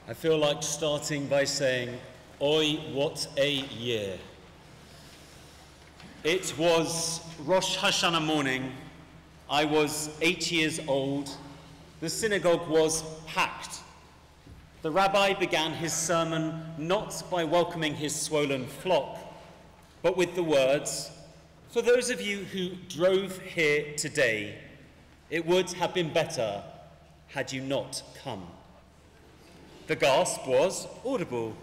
I feel like starting by saying, Oi, what a year. It was Rosh Hashanah morning. I was 8 years old. The synagogue was packed. The rabbi began his sermon not by welcoming his swollen flock, but with the words, "For those of you who drove here today, it would have been better had you not come." The gasp was audible.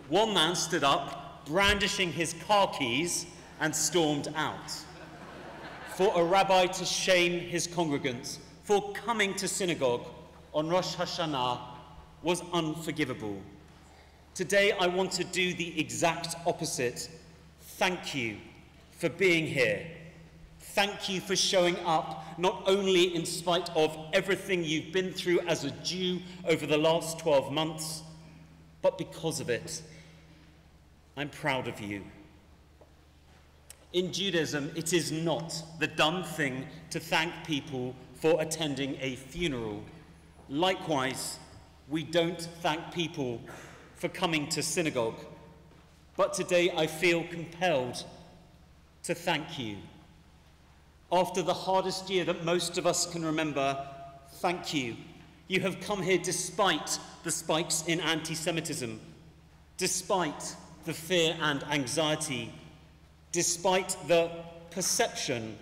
One man stood up, brandishing his car keys, and stormed out. For a rabbi to shame his congregants for coming to synagogue on Rosh Hashanah was unforgivable. Today I want to do the exact opposite. Thank you for being here. Thank you for showing up, not only in spite of everything you've been through as a Jew over the last 12 months, but because of it. I'm proud of you. In Judaism, it is not the done thing to thank people for attending a funeral. Likewise, we don't thank people for coming to synagogue. But today I feel compelled to thank you. After the hardest year that most of us can remember, thank you. You have come here despite the spikes in anti-Semitism, despite the fear and anxiety, despite the perception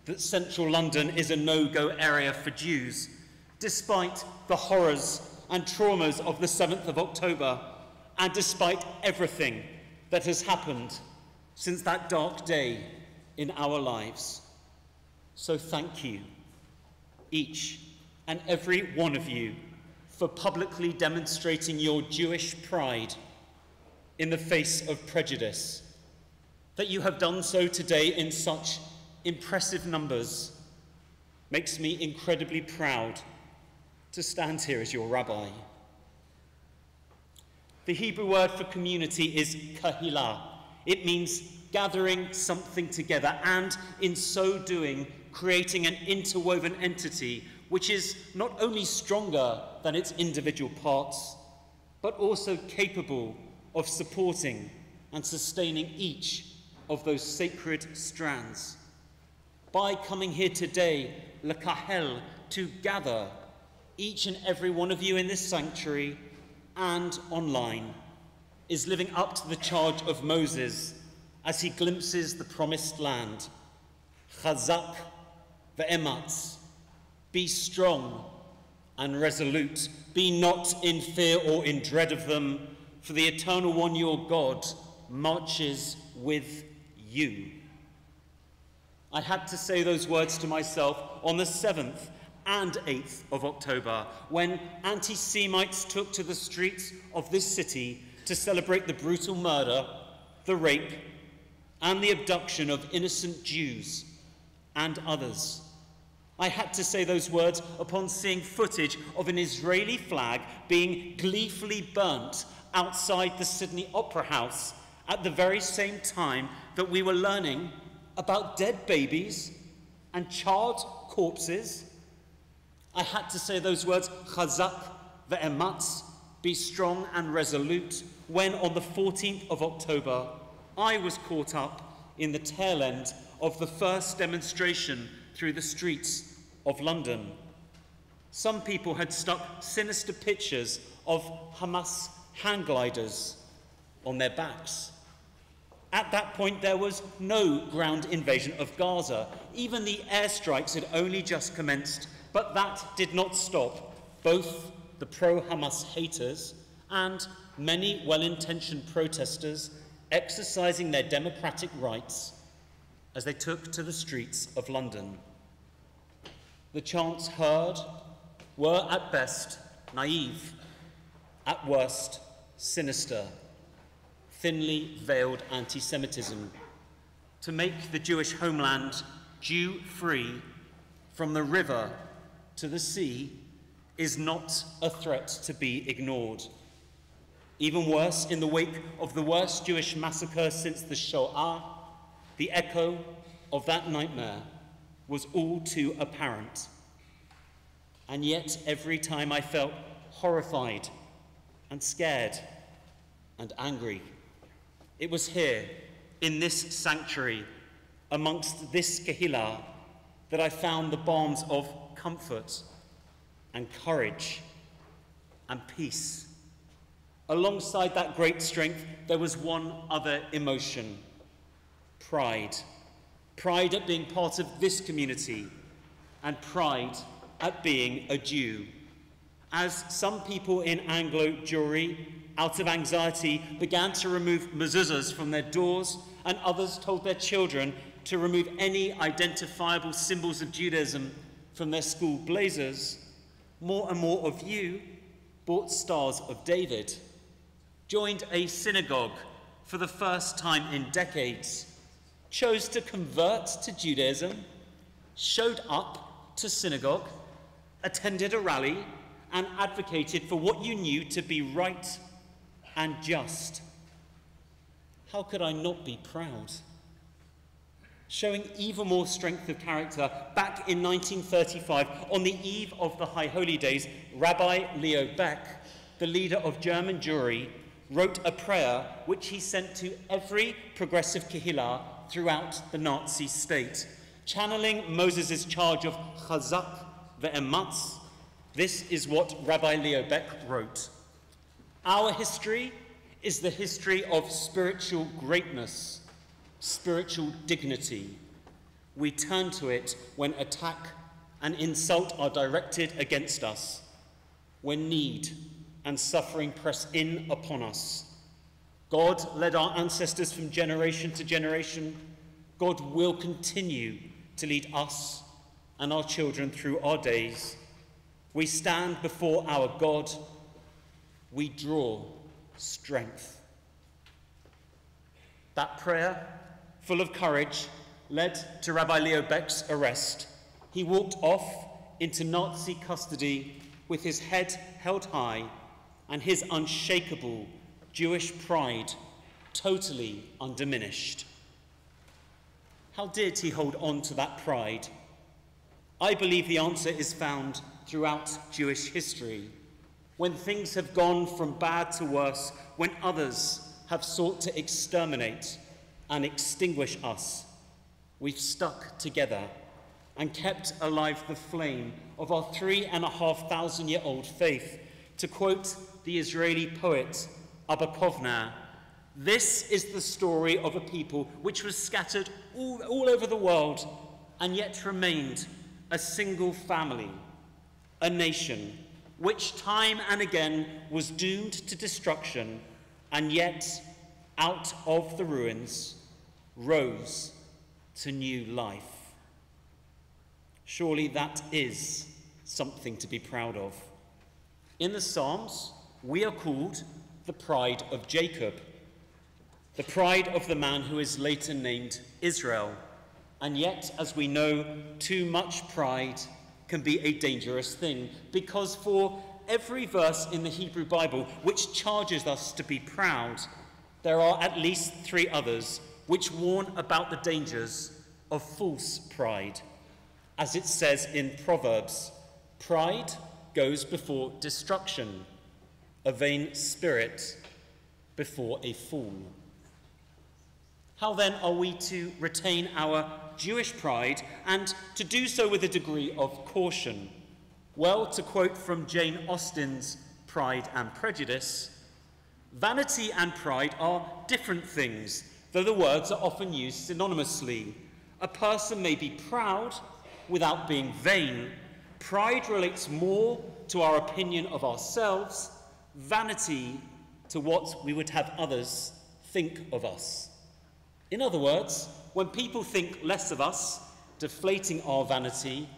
that central London is a no-go area for Jews, despite the horrors and traumas of the 7th of October, and despite everything that has happened since that dark day in our lives. So thank you, each and every one of you, for publicly demonstrating your Jewish pride in the face of prejudice. That you have done so today in such impressive numbers makes me incredibly proud to stand here as your rabbi. The Hebrew word for community is kahilah. It means gathering something together and, in so doing, creating an interwoven entity which is not only stronger than its individual parts, but also capable of supporting and sustaining each of those sacred strands. By coming here today, lekahel, to gather, each and every one of you in this sanctuary and online is living up to the charge of Moses as he glimpses the promised land. Chazak ve'ematz, be strong and resolute. Be not in fear or in dread of them, for the Eternal One, your God, marches with you. I had to say those words to myself on the 7th and 8th of October, when anti-Semites took to the streets of this city to celebrate the brutal murder, the rape, and the abduction of innocent Jews and others. I had to say those words upon seeing footage of an Israeli flag being gleefully burnt outside the Sydney Opera House at the very same time that we were learning about dead babies and charred corpses. I had to say those words, Chazak ve'ematz, be strong and resolute, when on the 14th of October, I was caught up in the tail end of the first demonstration through the streets of London. Some people had stuck sinister pictures of Hamas hang gliders on their backs. At that point, there was no ground invasion of Gaza. Even the airstrikes had only just commenced, but that did not stop both the pro-Hamas haters and many well-intentioned protesters exercising their democratic rights as they took to the streets of London. The chants heard were at best naive, at worst sinister, thinly veiled anti-Semitism to make the Jewish homeland Jew-free from the river to the sea is not a threat to be ignored. Even worse, in the wake of the worst Jewish massacre since the Shoah, the echo of that nightmare was all too apparent. And yet, every time I felt horrified and scared and angry. It was here, in this sanctuary, amongst this kehillah, that I found the balms of comfort and courage and peace. Alongside that great strength, there was one other emotion: pride. Pride at being part of this community, and pride at being a Jew. As some people in Anglo Jewry, out of anxiety, began to remove mezuzahs from their doors, and others told their children to remove any identifiable symbols of Judaism from their school blazers, more and more of you bought Stars of David, joined a synagogue for the first time in decades, chose to convert to Judaism, showed up to synagogue, attended a rally, and advocated for what you knew to be right and just. How could I not be proud? Showing even more strength of character, back in 1935, on the eve of the High Holy Days, Rabbi Leo Beck, the leader of German Jewry, wrote a prayer which he sent to every progressive kehillah throughout the Nazi state, channeling Moses' charge of chazak ve'ematz. This is what Rabbi Leo Beck wrote: "Our history is the history of spiritual greatness, spiritual dignity. We turn to it when attack and insult are directed against us, when need and suffering press in upon us. God led our ancestors from generation to generation. God will continue to lead us and our children through our days. We stand before our God. We draw strength." That prayer, full of courage, led to Rabbi Leo Beck's arrest. He walked off into Nazi custody with his head held high and his unshakable Jewish pride totally undiminished. How did he hold on to that pride? I believe the answer is found throughout Jewish history. When things have gone from bad to worse, when others have sought to exterminate and extinguish us, we've stuck together and kept alive the flame of our 3,500-year-old faith. To quote the Israeli poet Abba Kovner, "This is the story of a people which was scattered all over the world and yet remained a single family, a nation which time and again was doomed to destruction, and yet out of the ruins rose to new life." Surely that is something to be proud of. In the Psalms, we are called the pride of Jacob, the pride of the man who is later named Israel. And yet, as we know, too much pride can be a dangerous thing, because for every verse in the Hebrew Bible which charges us to be proud, there are at least 3 others which warn about the dangers of false pride. As it says in Proverbs, "Pride goes before destruction, a vain spirit before a fool." How then are we to retain our Jewish pride, and to do so with a degree of caution? Well, to quote from Jane Austen's Pride and Prejudice, "Vanity and pride are different things, though the words are often used synonymously. A person may be proud without being vain. Pride relates more to our opinion of ourselves, vanity to what we would have others think of us." In other words, when people think less of us, deflating our vanity,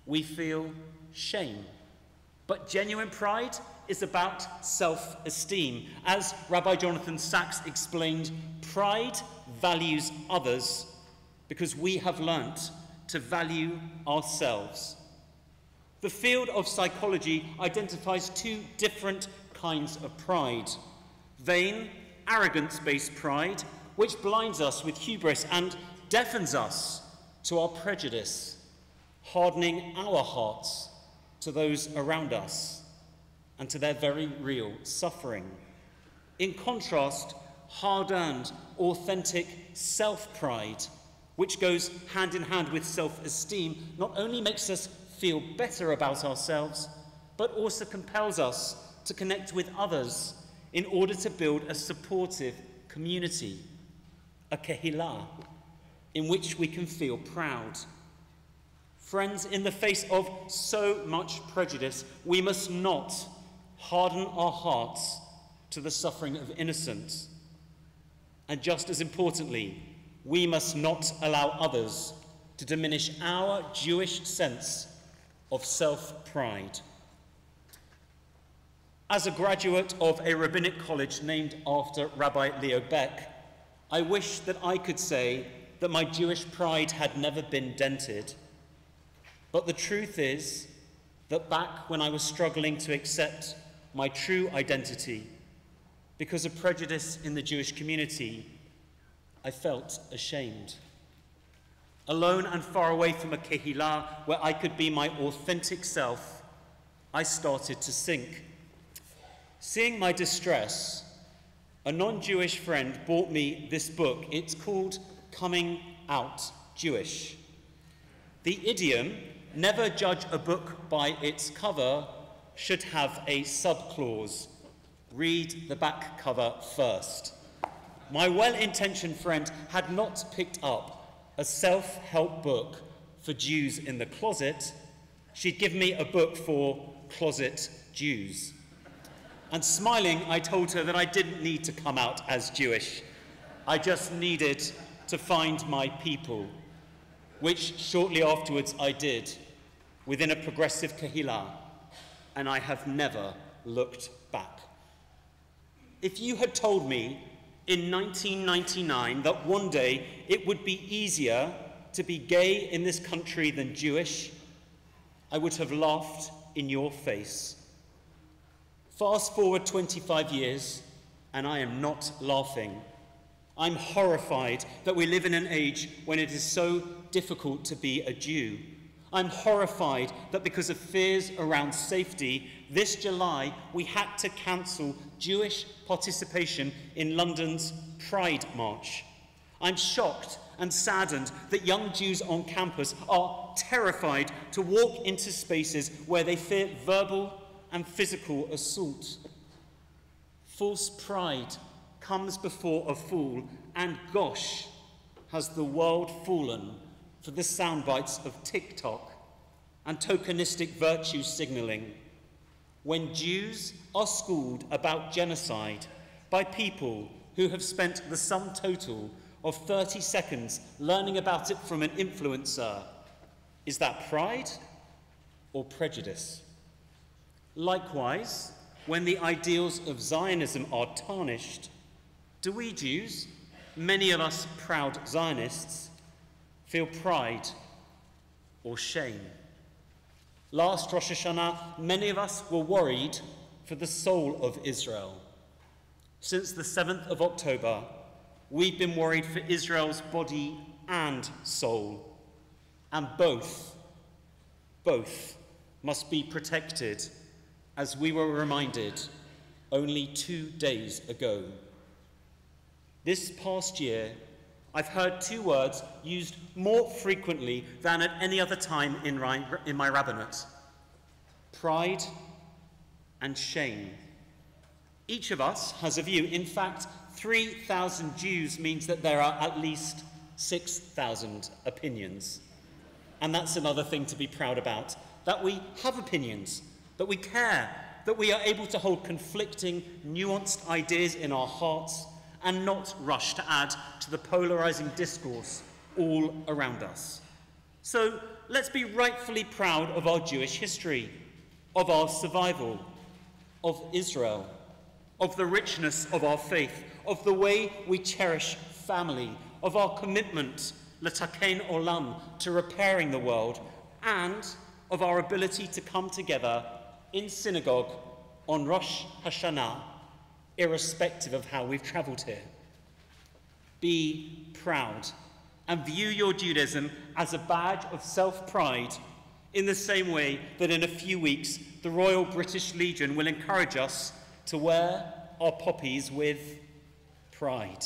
we feel shame. But genuine pride is about self-esteem. As Rabbi Jonathan Sacks explained, pride values others because we have learnt to value ourselves. The field of psychology identifies 2 different kinds of pride: vain, arrogance-based pride, which blinds us with hubris and deafens us to our prejudice, hardening our hearts to those around us; and to their very real suffering. In contrast, hard-earned, authentic self-pride, which goes hand in hand with self-esteem, not only makes us feel better about ourselves, but also compels us to connect with others in order to build a supportive community, a kehilah, in which we can feel proud. Friends, in the face of so much prejudice, we must not harden our hearts to the suffering of innocents. And just as importantly, we must not allow others to diminish our Jewish sense of self-pride. As a graduate of a rabbinic college named after Rabbi Leo Beck, I wish that I could say that my Jewish pride had never been dented. But the truth is that back when I was struggling to accept my true identity because of prejudice in the Jewish community, I felt ashamed. Alone and far away from a kehilah where I could be my authentic self, I started to sink. Seeing my distress, a non-Jewish friend bought me this book. It's called Coming Out Jewish. The idiom, never judge a book by its cover, should have a subclause. Read the back cover first. My well-intentioned friend had not picked up a self-help book for Jews in the closet. She'd given me a book for closet Jews. And smiling, I told her that I didn't need to come out as Jewish. I just needed to find my people, which shortly afterwards I did within a progressive kehilah, and I have never looked back. If you had told me in 1999 that one day it would be easier to be gay in this country than Jewish, I would have laughed in your face. Fast forward 25 years, and I am not laughing. I'm horrified that we live in an age when it is so difficult to be a Jew. I'm horrified that because of fears around safety, this July we had to cancel Jewish participation in London's Pride March. I'm shocked and saddened that young Jews on campus are terrified to walk into spaces where they fear verbal and physical assault. False pride comes before a fool, and gosh, has the world fallen for the sound bites of TikTok and tokenistic virtue signalling, when Jews are schooled about genocide by people who have spent the sum total of 30 seconds learning about it from an influencer. Is that pride or prejudice? Likewise, when the ideals of Zionism are tarnished, do we Jews, many of us proud Zionists, feel pride or shame? Last Rosh Hashanah, many of us were worried for the soul of Israel. Since the 7th of October, we've been worried for Israel's body and soul, and both must be protected, as we were reminded only 2 days ago. This past year, I've heard two words used more frequently than at any other time in my rabbinate: pride and shame. Each of us has a view. In fact, 3,000 Jews means that there are at least 6,000 opinions. And that's another thing to be proud about, that we have opinions, that we care, that we are able to hold conflicting, nuanced ideas in our hearts and not rush to add to the polarizing discourse all around us. So let's be rightfully proud of our Jewish history, of our survival, of Israel, of the richness of our faith, of the way we cherish family, of our commitment, l'taken olam, to repairing the world, and of our ability to come together in synagogue on Rosh Hashanah, irrespective of how we've travelled here. Be proud and view your Judaism as a badge of self-pride in the same way that in a few weeks the Royal British Legion will encourage us to wear our poppies with pride.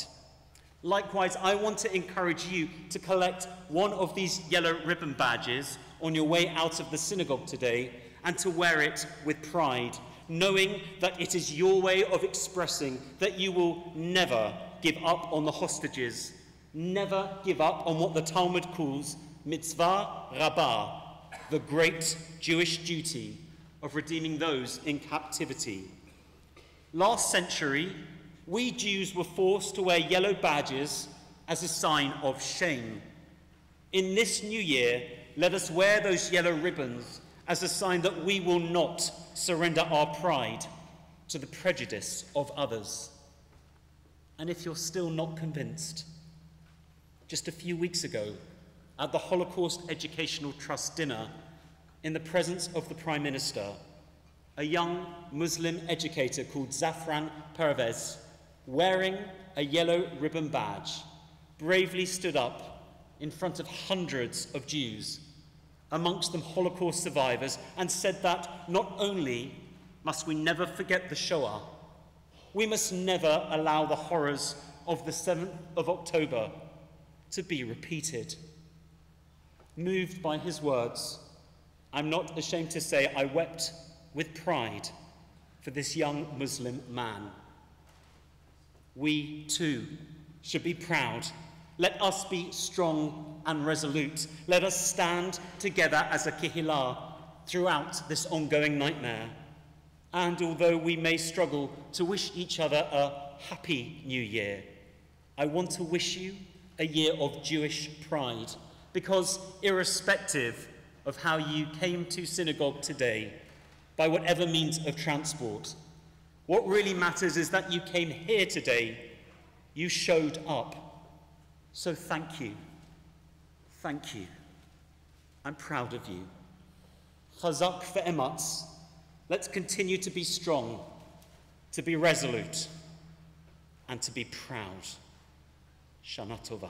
Likewise, I want to encourage you to collect one of these yellow ribbon badges on your way out of the synagogue today and to wear it with pride, knowing that it is your way of expressing that you will never give up on the hostages, never give up on what the Talmud calls mitzvah rabbah, the great Jewish duty of redeeming those in captivity. Last century, we Jews were forced to wear yellow badges as a sign of shame. In this new year, let us wear those yellow ribbons as a sign that we will not surrender our pride to the prejudice of others. And if you're still not convinced, just a few weeks ago, at the Holocaust Educational Trust dinner, in the presence of the Prime Minister, a young Muslim educator called Zafran Pervez, wearing a yellow ribbon badge, bravely stood up in front of hundreds of Jews, amongst them Holocaust survivors, and said that not only must we never forget the Shoah, we must never allow the horrors of the 7th of October to be repeated. Moved by his words, I'm not ashamed to say I wept with pride for this young Muslim man. We too should be proud. Let us be strong and resolute. Let us stand together as a kehillah throughout this ongoing nightmare. And although we may struggle to wish each other a happy new year, I want to wish you a year of Jewish pride, because irrespective of how you came to synagogue today, by whatever means of transport, what really matters is that you came here today, you showed up. So thank you. Thank you. I'm proud of you. Chazak ve'ematz. Let's continue to be strong, to be resolute, and to be proud. Shana Tova.